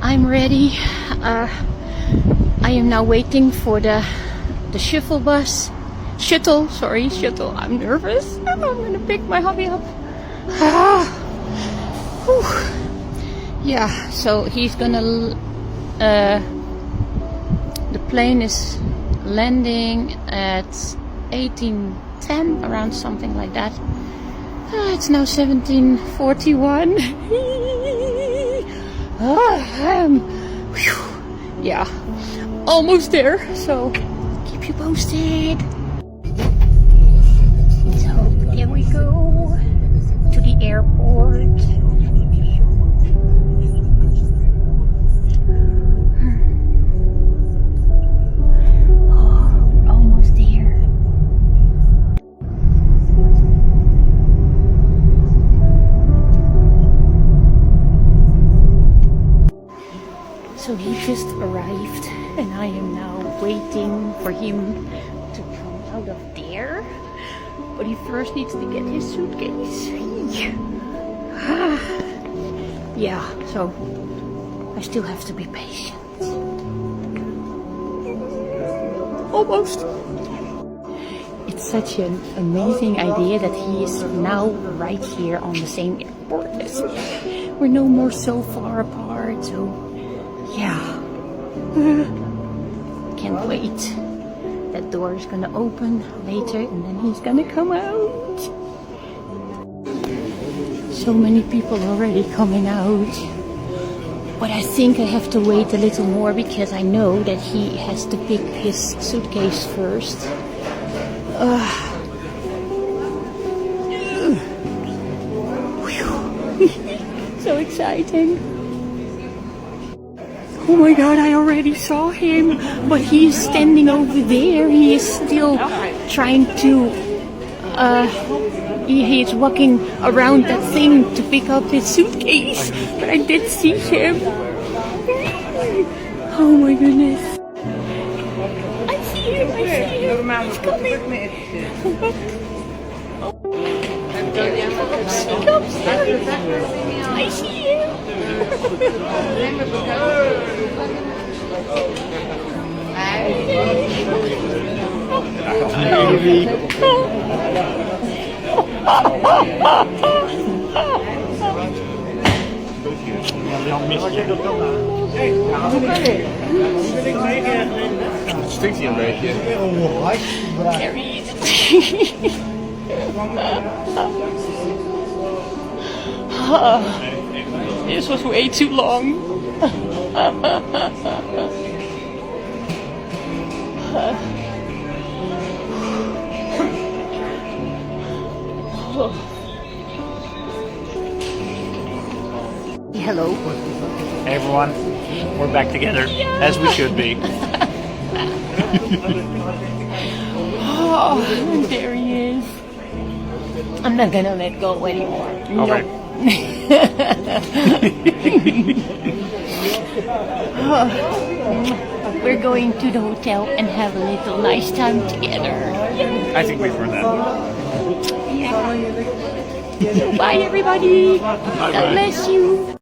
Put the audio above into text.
I'm ready. I am now waiting for the shuttle bus. Shuttle. I'm nervous. I'm gonna pick my hubby up. Yeah, so he's gonna. The plane is landing at 18:10, around something like that. It's now 17:41. Yeah, almost there. So keep you posted. So here we go to the airport. So he just arrived and I am now waiting for him to come out of there. But he first needs to get his suitcase. Yeah, so I still have to be patient. Almost. It's such an amazing idea that he is now right here on the same airport as me. We're no more so far apart, so yeah. Can't wait. That door is gonna open later and then he's gonna come out. So many people already coming out. But I think I have to wait a little more because I know that he has to pick his suitcase first. So exciting. Oh my god, I already saw him, but he is standing over there. He is still trying to, he is walking around that thing to pick up his suitcase, but I did see him. Oh my goodness. I see him. He's coming. He comes. I see him. Stinkt hij een beetje? This was way too long. Hello. Hey everyone, we're back together, as we should be. Oh, there he is. I'm not gonna let go anymore. Okay. We're going to the hotel and have a little nice time together. I think we've earned that. Yeah. Bye everybody. God bless you.